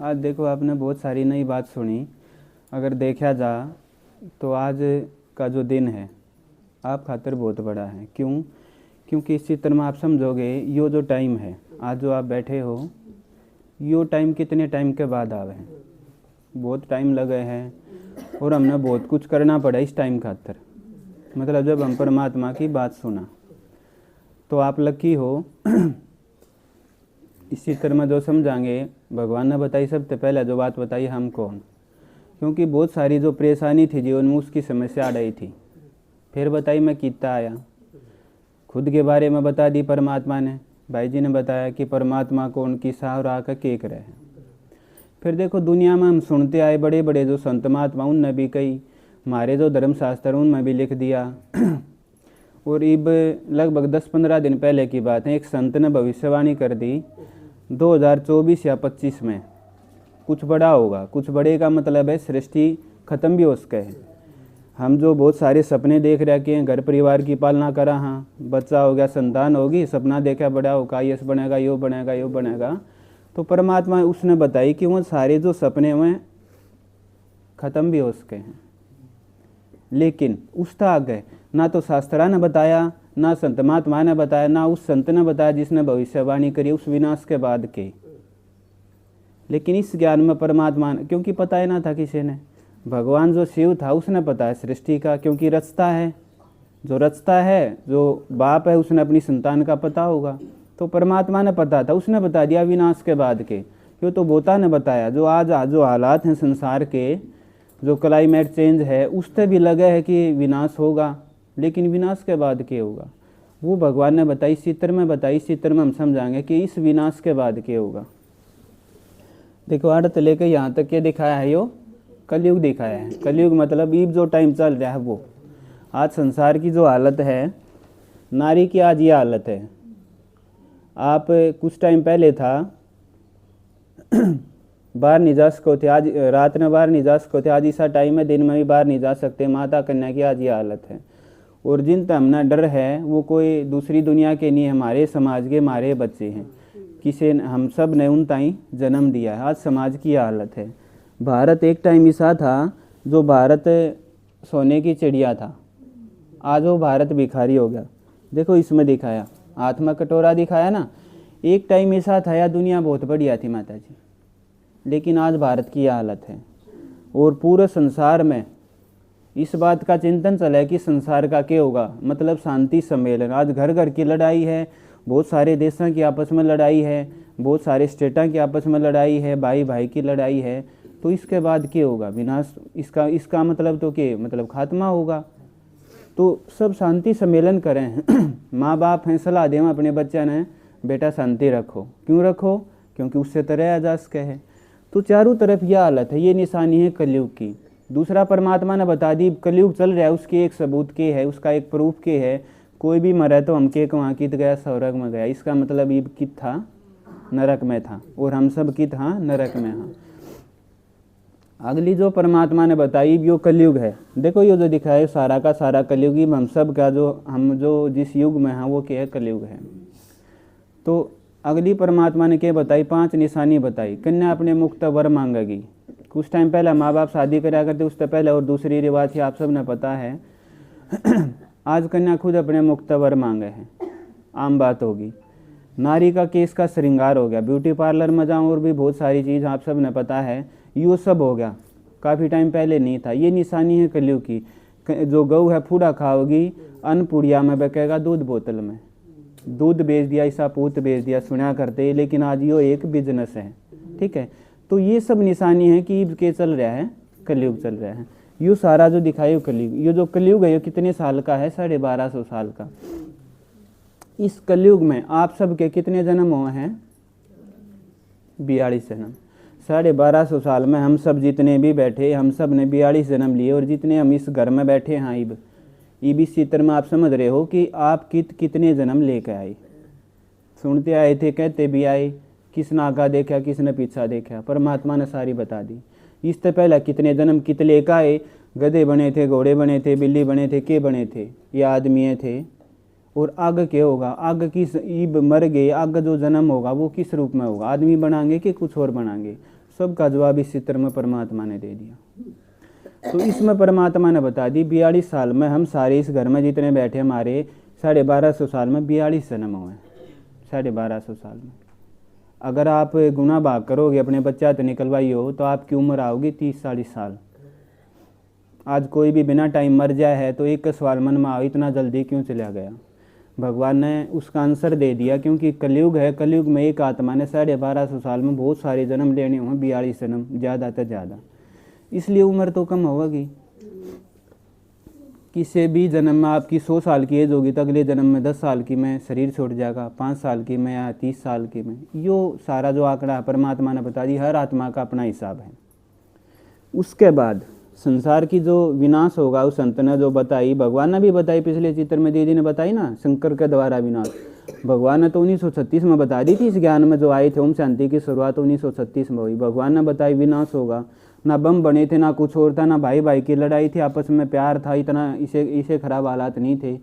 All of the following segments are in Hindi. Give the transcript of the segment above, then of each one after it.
आज देखो आपने बहुत सारी नई बात सुनी। अगर देखा जा तो आज का जो दिन है आप खातर बहुत बड़ा है। क्यों? क्योंकि इस चित्र में आप समझोगे यो जो टाइम है आज जो आप बैठे हो यो टाइम कितने टाइम के बाद आवे है। बहुत टाइम लगे हैं और हमने बहुत कुछ करना पड़ा इस टाइम खातर। मतलब जब हम परमात्मा की बात सुना तो आप लकी हो। इस चित्र में जो समझाएंगे भगवान ने बताई सबसे पहले जो बात बताई हम कौन, क्योंकि बहुत सारी जो परेशानी थी जीवन में उसकी समस्या आ रही थी। फिर बताई मैं कितना आया, खुद के बारे में बता दी परमात्मा ने। भाई जी ने बताया कि परमात्मा कौन किसा और आकर के करे है। फिर देखो दुनिया में हम सुनते आए बड़े बड़े जो संत महात्मा उनने भी कई, हमारे जो धर्मशास्त्र उनमें भी लिख दिया। और इब लगभग 10-15 दिन पहले की बात है, एक संत ने भविष्यवाणी कर दी 2024 या 25 में कुछ बड़ा होगा। कुछ बड़े का मतलब है सृष्टि खत्म भी हो सके है। हम जो बहुत सारे सपने देख रखे हैं, घर परिवार की पालना करा, हाँ बच्चा हो गया, संतान होगी, सपना देखा बड़ा होगा, आईएएस बनेगा, यो बनेगा, यो बनेगा, तो परमात्मा उसने बताई कि वो सारे जो सपने हुए खत्म भी हो सके हैं। लेकिन उसका आगे ना तो शास्त्रा ने बताया, ना संत महात्मा ने बताया, ना उस संत ने बताया जिसने भविष्यवाणी करी उस विनाश के बाद के। लेकिन इस ज्ञान में परमात्मा ने, क्योंकि पता ही ना था किसी ने, भगवान जो शिव था उसने पता है सृष्टि का, क्योंकि रचता है, जो रचता है, जो बाप है उसने अपनी संतान का पता होगा। तो परमात्मा ने पता था, उसने बता दिया विनाश के बाद के। क्यों? तो बोता ने बताया जो आज जो हालात हैं संसार के, जो क्लाइमेट चेंज है उससे भी लगे है कि विनाश होगा, लेकिन विनाश के बाद क्या होगा वो भगवान ने बताई, इस चित्र में बताई। इस चित्र में हम समझाएंगे कि इस विनाश के बाद क्या होगा। देखो अर्थ लेके यहाँ तक ये दिखाया है, यो कलयुग दिखाया है। कलयुग मतलब ईब जो टाइम चल रहा है वो आज संसार की जो हालत है, नारी की आज ये हालत है। आप कुछ टाइम पहले था बाहर नहीं जा सको थे, आज रात में बाहर नहीं जा सको थे, आज ऐसा टाइम है दिन में भी बाहर नहीं जा सकते। माता कन्या की आज ये हालत है। और जिन तक हमने डर है वो कोई दूसरी दुनिया के नहीं, हमारे समाज के हमारे बच्चे हैं। किसी हम सब ने उन ताई जन्म दिया है। आज समाज की हालत है। भारत एक टाइम ऐसा था जो भारत सोने की चिड़िया था, आज वो भारत भिखारी हो गया। देखो इसमें दिखाया, हाथ में कटोरा दिखाया ना। एक टाइम ऐसा था या दुनिया बहुत बढ़िया थी माता जी, लेकिन आज भारत की हालत है। और पूरे संसार में इस बात का चिंतन चला है कि संसार का क्या होगा, मतलब शांति सम्मेलन। आज घर घर की लड़ाई है, बहुत सारे देशों की आपस में लड़ाई है, बहुत सारे स्टेटों की आपस में लड़ाई है, भाई भाई की लड़ाई है। तो इसके बाद क्या होगा? विनाश। इसका मतलब तो क्या, मतलब खात्मा होगा। तो सब शांति सम्मेलन करें। माँ बाप हैं सलाह दें अपने बच्चा ने, बेटा शांति रखो। क्यों रखो? क्योंकि उससे तरह जा सके है। तो चारों तरफ यह हालत है, ये निशानी है कलयुग की। दूसरा परमात्मा ने बता दी कलयुग चल रहा है, उसके एक सबूत के है, उसका एक प्रूफ के है। कोई भी मरे तो हम के वहाँ कित गया, स्वर्ग में गया। इसका मतलब ये कित था, नरक में था, और हम सब कित हाँ नरक में हाँ। अगली जो परमात्मा ने बताई यो कलयुग है। देखो ये जो दिखा है सारा का सारा कलयुग ही, हम सब का जो हम जो जिस युग में हैं वो क्या है, कलयुग है। तो अगली परमात्मा ने क्या बताई? 5 निशानी बताई। कन्या अपने मुक्त वर मांगेगी। कुछ टाइम पहले माँ बाप शादी कराया करते, उससे पहले और दूसरी रिवाज थी, आप सब ने पता है। आज कन्या खुद अपने मुक्त वर मांगे हैं, आम बात होगी। नारी का केस का श्रृंगार हो गया, ब्यूटी पार्लर में जाऊँ और भी बहुत सारी चीज़ आप सब ने पता है, यो सब हो गया। काफ़ी टाइम पहले नहीं था। ये निशानी है कलयुग की। जो गऊ है फूड़ा खाओगी, अन्नपुड़िया में बकेगा दूध बोतल में। दूध बेच दिया, ऐसा पूत बेच दिया, सुना करते, लेकिन आज यो एक बिजनेस है। ठीक है, तो ये सब निशानी है कि के चल रहा है, कलयुग चल रहा है। यो सारा जो दिखाई कलयुग, ये जो कलयुग है ये कितने साल का है? 1250 साल का। इस कलयुग में आप सबके कितने जन्म हुए हैं? 42 जन्म। 1250 साल में हम सब जितने भी बैठे, हम सब ने 42 जन्म लिए। और जितने हम इस घर में बैठे हैं इब इस चित्र में आप समझ रहे हो कि आप कितने जन्म लेकर आए। सुनते आए थे, कहते भी आए, किसने आगा देखा, किसने पीछा देखा, परमात्मा ने सारी बता दी। इससे पहले कितने जन्म कित लेकर आए, गधे बने थे, घोड़े बने थे, बिल्ली बने थे, के बने थे, ये आदमी थे। और आग क्या होगा? आग किस ईब मर गए, आग जो जन्म होगा वो किस रूप में होगा? आदमी बनाएंगे कि कुछ और बनाएंगे? सबका जवाब इस चित्र में परमात्मा ने दे दिया। तो इसमें परमात्मा ने बता दी 42 साल में हम सारे इस घर में जितने बैठे हमारे 1250 साल में 42 जन्म हुए, 1250 साल में। अगर आप गुना भाग करोगे अपने बच्चा तो निकलवाई हो तो आपकी उम्र आओगी 30-40 साल। आज कोई भी बिना टाइम मर जाए है तो एक सवाल मन में आओ, इतना जल्दी क्यों चला गया? भगवान ने उसका आंसर दे दिया, क्योंकि कलयुग है। कलयुग में एक आत्मा ने 1250 साल में बहुत सारे जन्म लेने हों, 42 जन्म ज़्यादा तो ज़्यादा, इसलिए उम्र तो कम होगी। किसी भी जन्म में आपकी 100 साल की एज होगी तो अगले जन्म में 10 साल की में शरीर छोड़ जाएगा, 5 साल की में या 30 साल की में। यो सारा जो आंकड़ा परमात्मा ने बता दी, हर आत्मा का अपना हिसाब है। उसके बाद संसार की जो विनाश होगा उस संत ने जो बताई, भगवान ने भी बताई, पिछले चित्र में दीदी ने बताई ना, शंकर के द्वारा विनाश। भगवान ने तो 1936 में बता दी थी, इस ज्ञान में जो आए थे ओम शांति की शुरुआत 1936 में हुई। भगवान ने बताई विनाश होगा, ना बम बने थे, ना कुछ और था, ना भाई भाई की लड़ाई थी, आपस में प्यार था, इतना इसे खराब हालात नहीं थे,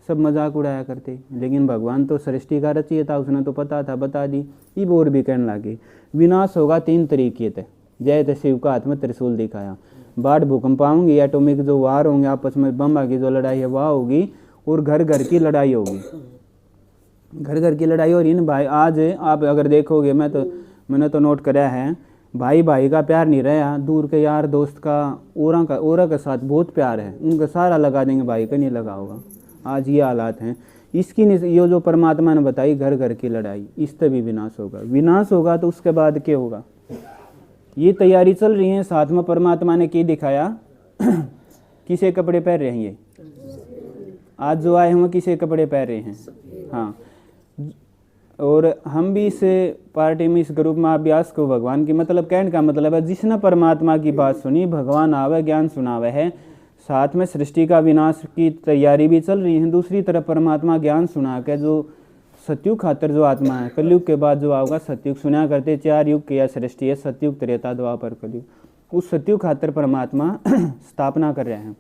सब मजाक उड़ाया करते। लेकिन भगवान तो सृष्टि का रचयिता, उसने तो पता था, बता दी। ये और भी कहने लगे विनाश होगा 3 तरीके थे। जय थे शिव का हाथ में त्रिशूल दिखाया, बाढ़ भूकंप आऊंगी, एटॉमिक जो वार होंगे, आपस में बम की जो लड़ाई है वह होगी, और घर घर की लड़ाई होगी। घर घर की लड़ाई हो रही है भाई। आज आप अगर देखोगे, मैंने तो नोट करा है, भाई भाई का प्यार नहीं रहा, दूर के यार दोस्त का औरा के साथ बहुत प्यार है, उनका सारा लगा देंगे, भाई का नहीं लगा होगा। आज ये हालात हैं। इसकी ये जो परमात्मा ने बताई घर घर की लड़ाई, इससे भी विनाश होगा। विनाश होगा तो उसके बाद क्या होगा, ये तैयारी चल रही है। साथ में परमात्मा ने क्या दिखाया किसे कपड़े पहन रहे हैं ये आज जो आए हम किसे कपड़े पहन रहे हैं। हाँ, और हम भी इस पार्टी में, इस ग्रुप में अभ्यास को भगवान की मतलब कहने का मतलब है, जिसने परमात्मा की बात सुनी, भगवान आवे ज्ञान सुनावे है। साथ में सृष्टि का विनाश की तैयारी भी चल रही है, दूसरी तरफ परमात्मा ज्ञान सुना के जो सतयुग खातर जो आत्मा है, कलयुग के बाद जो आओगा सतयुग सुना करते 4 युग की यह सृष्टि है, सतयुग, त्रेता, द्वापर, कलयुग। उस सतयुग खातर परमात्मा स्थापना कर रहे हैं।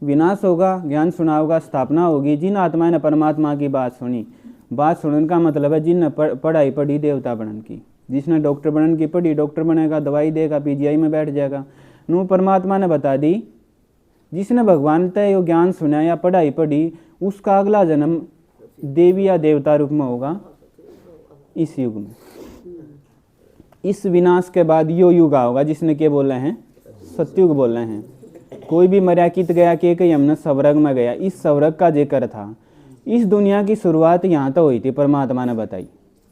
विनाश होगा, ज्ञान सुना होगा, स्थापना होगी। जिन आत्मा ने परमात्मा की बात सुनी, बात सुनने का मतलब है जिनने पढ़ाई पढ़ी देवता बनने की। जिसने डॉक्टर बनने की पढ़ी, डॉक्टर बनेगा, दवाई देगा, पीजीआई में बैठ जाएगा। नू परमात्मा ने बता दी, जिसने भगवान तय यो ज्ञान सुना या पढ़ाई पढ़ी, उसका अगला जन्म देवी या देवता रूप में होगा इस युग में। इस विनाश के बाद यो युग होगा जिसने क्या बोले हैं, सतयुग बोले हैं। कोई भी मर्या कित गया कि कहीं हमने स्वर्ग में गया, इस स्वर्ग का जिक्र था। इस दुनिया की शुरुआत यहाँ तो हुई थी, परमात्मा ने बताई।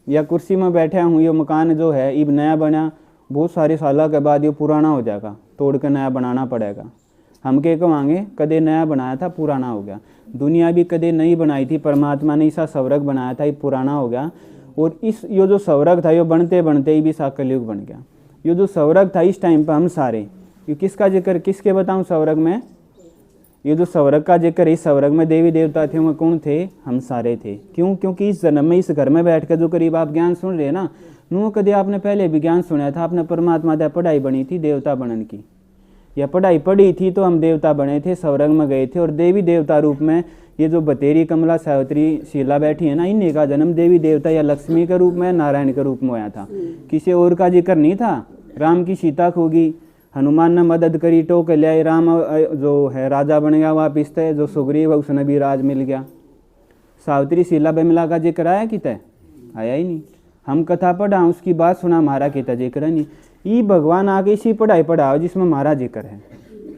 या कुर्सी में बैठा हूँ, ये मकान जो है इब नया बना, बहुत सारे सालों के बाद ये पुराना हो जाएगा, तोड़ के नया बनाना पड़ेगा। हम क्या कहेंगे, कदे नया बनाया था पुराना हो गया। दुनिया भी कदे नई बनाई थी, परमात्मा ने ऐसा स्वर्ग बनाया था, ये पुराना हो गया। और इस यो जो स्वर्ग था, यो बनते बनते ही भी सा कलयुग बन गया। यो जो स्वर्ग था इस टाइम पर हम सारे, ये किसका जिक्र, किसके बताऊं स्वर्ग में, ये जो स्वर्ग का जिक्र, इस स्वर्ग में देवी देवता थे, वो कौन थे, हम सारे थे। क्यों? क्योंकि इस जन्म में इस घर में बैठ कर जो करीब आप ज्ञान सुन रहे हैं ना, नो कदे आपने पहले भी ज्ञान सुना था, आपने परमात्मा द्वारा पढ़ाई बनी थी देवता बनने की, या पढ़ाई पढ़ी थी तो हम देवता बने थे, स्वर्ग में गए थे। और देवी देवता रूप में ये जो बतेरी, कमला, सावित्री, शीला बैठी है ना, इन्हीं का जन्म देवी देवता या लक्ष्मी के रूप में, नारायण के रूप में हुआ था। किसी और का जिक्र नहीं था। राम की सीता खोगी, हनुमान ने मदद करी, टोक लिया, राम जो है राजा बन गया वापिस थे, जो सुग्रीव है उसने भी राज मिल गया। सावित्री, शीला, बिमला का जिक्र आया कितने, आया ही नहीं। हम कथा पढ़ा, उसकी बात सुना, हमारा कितना जिक्र नहीं। ये भगवान आगे इसी पढ़ाई पढ़ाओ जिसमें हमारा जिक्र है।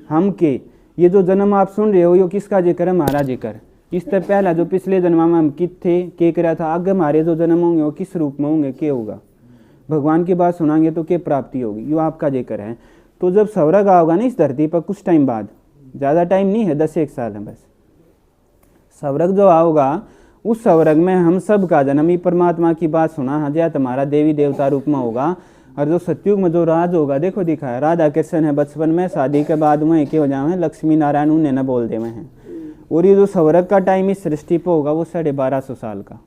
हम के ये जो जन्म आप सुन रहे हो, ये किसका जिक्र है, हमारा जिक्र। इससे पहला जो पिछले जन्म में हम कित थे, के करा था, आगे हमारे जो जन्म होंगे वो किस रूप में होंगे, क्या होगा, भगवान की बात सुनाएंगे तो क्या प्राप्ति होगी, ये आपका जिक्र है। तो जब स्वर्ग आओगा ना इस धरती पर कुछ टाइम बाद, ज़्यादा टाइम नहीं है, 10-1 साल है बस, स्वर्ग जो आओगा उस स्वर्ग में हम सब का जन्म ही परमात्मा की बात सुना है, जय तुम्हारा देवी देवता रूप में होगा। और जो सतयुग में जो राज होगा, देखो दिखाया, राधा कृष्ण है बचपन में, शादी के बाद में क्या हो जाए, लक्ष्मी नारायण उन्हें न बोल दे में हैं। और ये जो स्वर्ग का टाइम इस सृष्टि पर होगा वो 1250 साल का।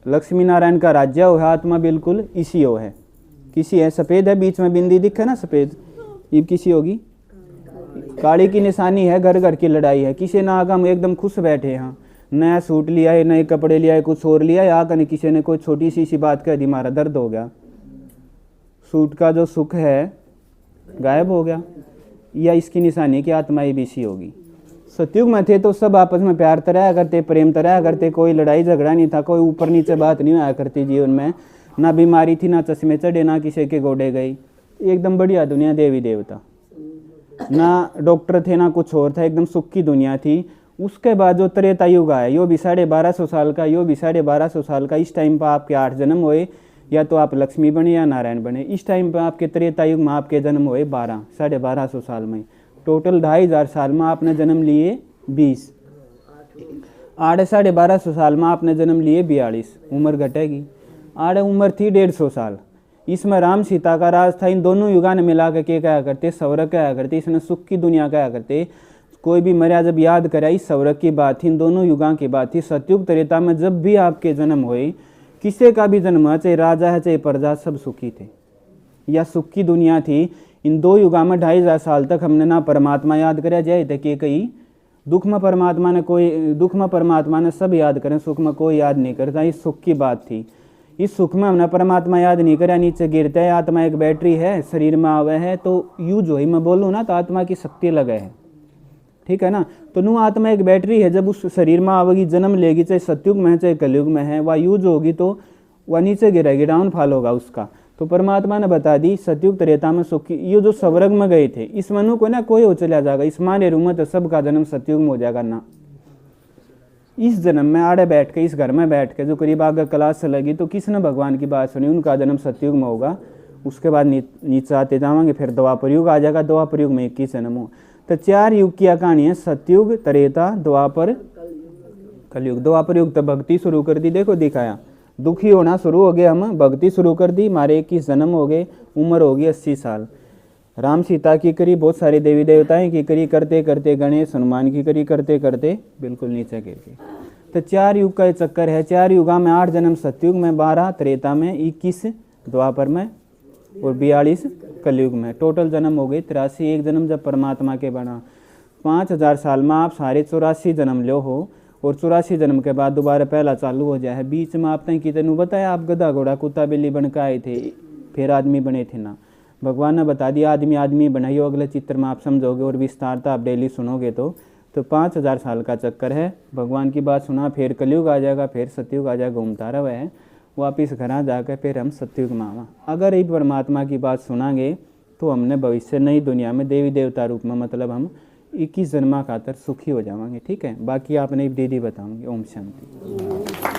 लक्ष्मी नारायण का राज्य हो है, आत्मा बिल्कुल इसी हो है, किसी है सफ़ेद है, बीच में बिंदी दिखे ना सफ़ेद, ये किसी होगी, काली की निशानी है, घर घर की लड़ाई है। किसी ना आगा हम एकदम खुश बैठे हैं, नया सूट लिया है, नए कपड़े लिया है, कुछ और लिया है, आकर किसी ने कोई छोटी सी बात कह दी, हमारा दर्द हो गया, सूट का जो सुख है गायब हो गया, या इसकी निशानी है कि आत्मा ही बीसी होगी। सतयुग में थे तो सब आपस में प्यार तराया करते, प्रेम तराया करते, कोई लड़ाई झगड़ा नहीं था, कोई ऊपर नीचे बात नहीं आया करती जीवन में, ना बीमारी थी, ना चश्मे चढ़े, ना किसी के गोडे गई, एकदम बढ़िया दुनिया, देवी देवता, ना डॉक्टर थे ना कुछ और था, एकदम सुख की दुनिया थी। उसके बाद जो त्रेता युग आया, यो भी 1250 साल का, यो भी 1250 साल का। इस टाइम पर आपके 8 जन्म हुए, या तो आप लक्ष्मी बने या नारायण बने। इस टाइम पर आपके त्रेता युग में आपके जन्म हुए 1200 साल में। टोटल 2500 साल में आपने जन्म लिए 20, 1250 साल में आपने जन्म लिए 42, उम्र घटेगी। उम्र थी 150 साल। इसमें राम सीता का राज था। इन दोनों युगा ने मिला के क्या करते, स्वर्ग क्या करते, इसने सुख की दुनिया क्या करते। कोई भी मर्या जब याद करे, इस स्वर्ग की बात थी, इन दोनों युगा की बात थी। सतयुग त्रेता में जब भी आपके जन्म हुए, किसी का भी जन्म है, चाहे राजा है चाहे प्रजा, सब सुखी थे, या सुख की दुनिया थी। इन दो युगा में 2500 साल तक हमने ना परमात्मा याद कराया जाए थे कि कहीं दुख में परमात्मा ने सब याद करें, सुख में कोई याद नहीं करता। इस सुख की बात थी। इस सुख में हमने परमात्मा याद नहीं करा, नीचे गिरता है। आत्मा एक बैटरी है, शरीर में आवे है तो यूज हो ही, मैं बोलूँ ना तो आत्मा की शक्ति लगे है, ठीक है ना। तो नू आत्मा एक बैटरी है, जब उस शरीर में आवेगी, जन्म लेगी, चाहे सतयुग में है चाहे कलयुग में है, वह यूज होगी तो वह नीचे गिरेगी, डाउनफॉल होगा उसका। तो परमात्मा ने बता दी सतयुग त्रेता में सुखी। ये जो स्वर्ग में गए थे, इस मनु को ना कोई हो चला जाएगा, इस माने रूम तो सबका जन्म सतयुग में हो जाएगा ना। इस जन्म में आड़े बैठ के, इस घर में बैठ के जो करीब आगे क्लास लगी, तो किसने भगवान की बात सुनी, उनका जन्म सतयुग में होगा। उसके बाद नीचे आते जाएंगे, फिर द्वापर युग आ जाएगा। द्वापर युग में 21 जन्म हो। तो 4 युग की कहानी है, सतयुग, त्रेता, द्वापर, कलयुग। द्वापर युग तो भक्ति शुरू कर दी, देखो दिखाया, दुखी होना शुरू हो गया, हम भक्ति शुरू कर दी, हमारे 21 जन्म हो गए, उम्र होगी 80 साल। राम सीता की करी, बहुत सारे देवी देवताएं की करी, करते करते गणेश हनुमान की करी, करते करते बिल्कुल नीचे गिर गए। तो 4 युग का चक्कर है। 4 युगा में 8 जन्म सतयुग में, 12 त्रेता में, 21 द्वापर में और 42 कलयुग में। टोटल जन्म हो गए 83। एक जन्म जब परमात्मा के बना, 5000 साल में आप सारे 84 जन्म लो हो, और 84 जन्म के बाद दोबारा पहला चालू हो जाए। बीच में आपने कितने बताया, आप गधा घोड़ा कुत्ता बिल्ली बन के आए थे, फिर आदमी बने थे ना। भगवान ने बता दिया आदमी बनाइयो, अगले चित्र में आप समझोगे और विस्तारता आप डेली सुनोगे। तो 5000 साल का चक्कर है। भगवान की बात सुना, फिर कलयुग आ जाएगा, फिर सतयुग आ जाएगा, घूमता रहा है। वापिस घर जाकर फिर हम सतयुग में आवा। अगर ये परमात्मा की बात सुनांगे तो हमने भविष्य नई दुनिया में देवी देवता रूप में, मतलब हम 21 जन्मा खातर सुखी हो जाएंगे, ठीक है। बाकी आपने दीदी बताऊंगी। ओम शांति।